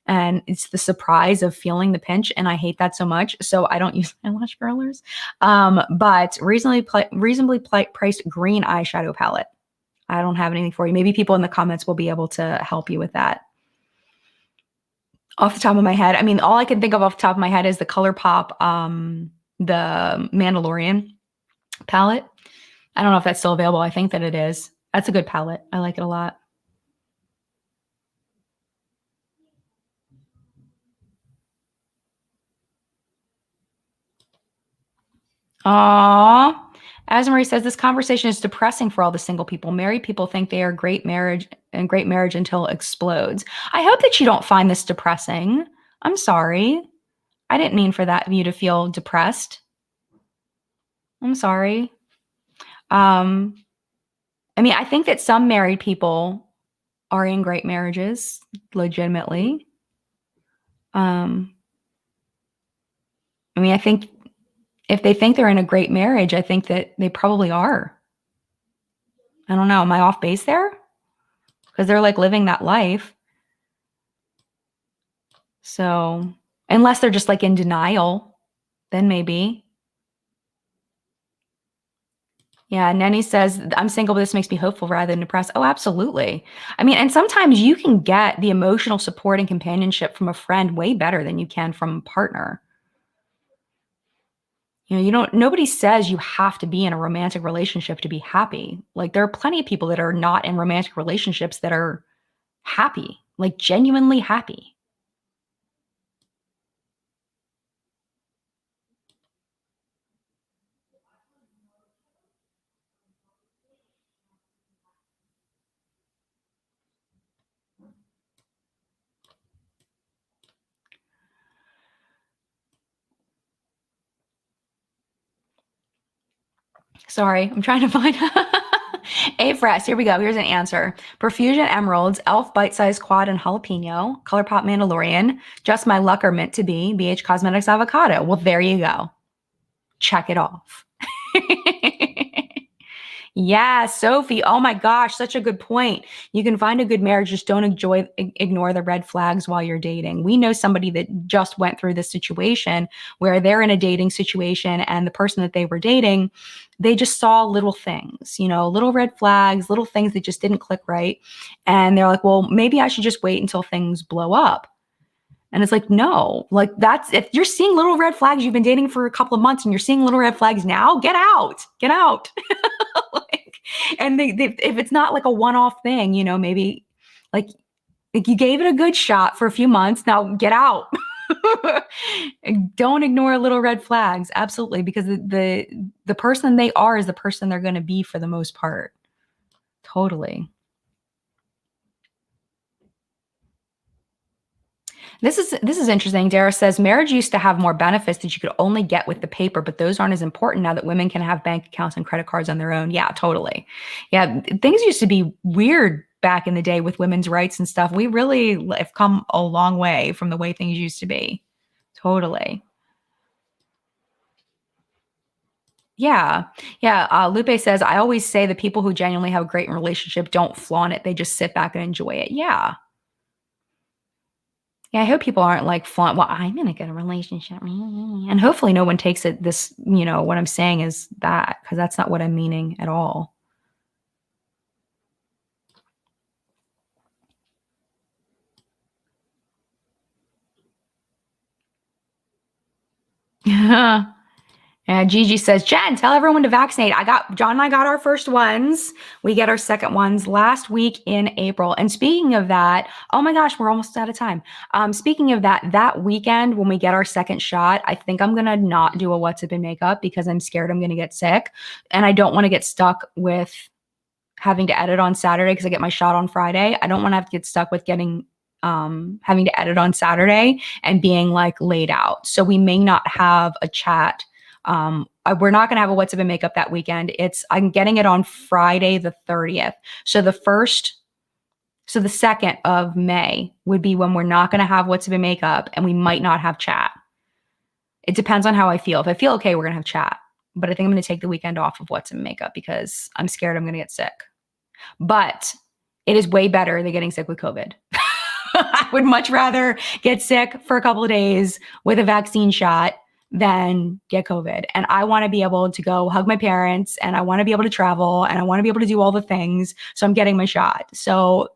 And it's the surprise of feeling the pinch, and I hate that so much. So I don't use eyelash curlers. But reasonably priced green eyeshadow palette. I don't have anything for you. Maybe people in the comments will be able to help you with that. Off the top of my head, I mean, all I can think of off the top of my head is the ColourPop, the Mandalorian palette. I don't know if that's still available. I think that it is. That's a good palette. I like it a lot. Aww. As Marie says, this conversation is depressing for all the single people. Married people think they are great marriage until it explodes. I hope that you don't find this depressing. I'm sorry. I didn't mean for you to feel depressed. I'm sorry. I mean, I think that some married people are in great marriages, legitimately. I mean, I think if they think they're in a great marriage, I think that they probably are. I don't know. Am I off base there? Because they're like living that life. So unless they're just like in denial, then maybe. Yeah, Nenny says, I'm single, but this makes me hopeful rather than depressed. Oh, absolutely. I mean, and sometimes you can get the emotional support and companionship from a friend way better than you can from a partner. You know, nobody says you have to be in a romantic relationship to be happy. Like, there are plenty of people that are not in romantic relationships that are happy, like genuinely happy. Sorry, I'm trying to find A-Fresh. Here we go. Here's an answer. Perfusion Emeralds, Elf Bite-Size Quad and Jalapeno, ColourPop Mandalorian, Just My Luck or Meant to Be, BH Cosmetics Avocado. Well, there you go. Check it off. Yeah, Sophie. Oh my gosh, such a good point. You can find a good marriage, just don't ignore the red flags while you're dating. We know somebody that just went through this situation where they're in a dating situation and the person that they were dating, they just saw little things, little red flags, little things that just didn't click right. And they're like, well, maybe I should just wait until things blow up. And it's like, no, like if you're seeing little red flags, you've been dating for a couple of months and you're seeing little red flags now, get out. And if it's not like a one-off thing, maybe like you gave it a good shot for a few months, now get out. Don't ignore little red flags. Absolutely. Because the person they are is the person they're going to be for the most part. Totally. This is interesting. Dara says marriage used to have more benefits that you could only get with the paper, but those aren't as important now that women can have bank accounts and credit cards on their own. Yeah, totally. Yeah, things used to be weird back in the day with women's rights and stuff. We really have come a long way from the way things used to be. Totally. Yeah. Yeah. Lupe says, I always say the people who genuinely have a great relationship don't flaunt it. They just sit back and enjoy it. Yeah. Yeah, I hope people aren't like flaunt, well, I'm in a good relationship. And hopefully no one takes it what I'm saying is that, because that's not what I'm meaning at all. And Gigi says, Jen, tell everyone to vaccinate. John and I got our first ones. We get our second ones last week in April. And speaking of that, oh my gosh, we're almost out of time. Speaking of that weekend when we get our second shot, I think I'm going to not do a What's Up in Makeup because I'm scared I'm going to get sick. And I don't want to get stuck with having to edit on Saturday because I get my shot on Friday. I don't want to have to get stuck with having to edit on Saturday and being like laid out. So we may not have a chat. We're not going to have a What's Up in Makeup that weekend. I'm getting it on Friday the 30th. So the first So the 2nd of May would be when we're not going to have What's Up and Makeup, and we might not have chat. It depends on how I feel. If I feel okay, we're going to have chat. But I think I'm going to take the weekend off of What's Up and Makeup because I'm scared I'm going to get sick. But it is way better than getting sick with COVID. I would much rather get sick for a couple of days with a vaccine shot than get COVID. And I want to be able to go hug my parents, and I want to be able to travel, and I want to be able to do all the things. So I'm getting my shot. So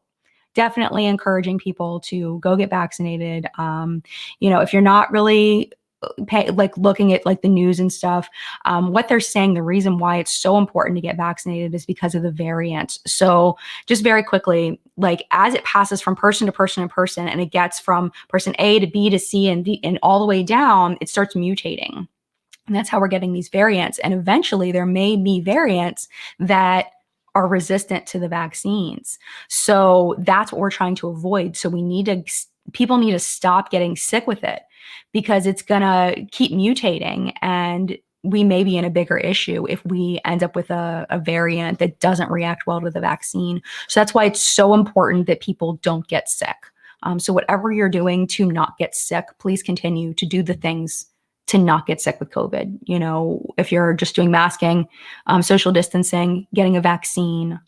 definitely encouraging people to go get vaccinated. If you're not really looking at like the news and stuff, what they're saying, the reason why it's so important to get vaccinated is because of the variants. So just very quickly, like as it passes from person to person to person, and it gets from person A to B to C and D and all the way down, it starts mutating. And that's how we're getting these variants. And eventually there may be variants that are resistant to the vaccines. So that's what we're trying to avoid. So people need to stop getting sick with it, because it's going to keep mutating, and we may be in a bigger issue if we end up with a variant that doesn't react well to the vaccine. So that's why it's so important that people don't get sick. So whatever you're doing to not get sick, please continue to do the things to not get sick with COVID. If you're just doing masking, social distancing, getting a vaccine,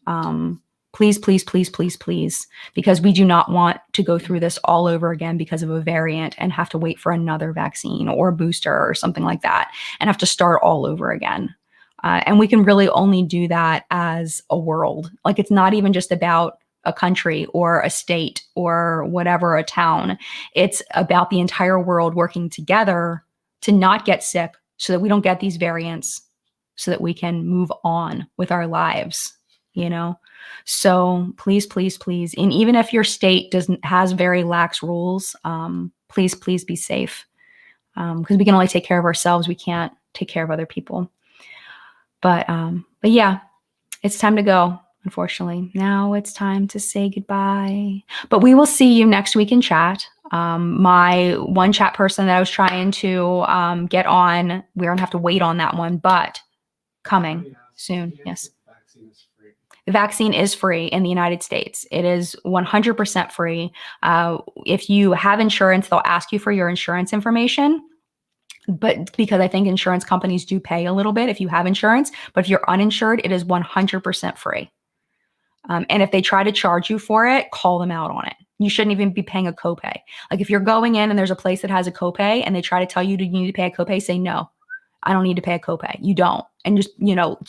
please, please, please, please, please, because we do not want to go through this all over again because of a variant and have to wait for another vaccine or a booster or something like that and have to start all over again. And we can really only do that as a world. Like, it's not even just about a country or a state or whatever, a town. It's about the entire world working together to not get sick so that we don't get these variants, so that we can move on with our lives, So please, please, please. And even if your state has very lax rules, please, please be safe. Because we can only take care of ourselves. We can't take care of other people. But yeah, it's time to go. Unfortunately, now it's time to say goodbye. But we will see you next week in chat. My one chat person that I was trying to get on, we're going to have to wait on that one, but coming soon. Yes. The vaccine is free in the United States. It is 100% free. If you have insurance, they'll ask you for your insurance information. But because I think insurance companies do pay a little bit if you have insurance, but if you're uninsured, it is 100% free. And if they try to charge you for it, call them out on it. You shouldn't even be paying a copay. Like, if you're going in and there's a place that has a copay and they try to tell you you need to pay a copay, say, no, I don't need to pay a copay. You don't. And just,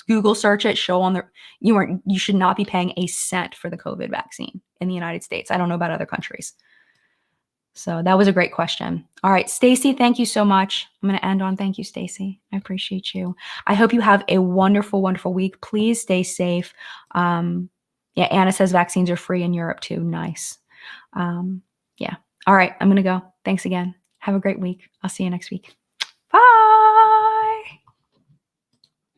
Google search it, show on you should not be paying a cent for the COVID vaccine in the United States. I don't know about other countries. So that was a great question. All right, Stacy, thank you so much. I'm going to end on thank you, Stacy. I appreciate you. I hope you have a wonderful, wonderful week. Please stay safe. Yeah, Anna says vaccines are free in Europe too. Nice. Yeah. All right, I'm going to go. Thanks again. Have a great week. I'll see you next week.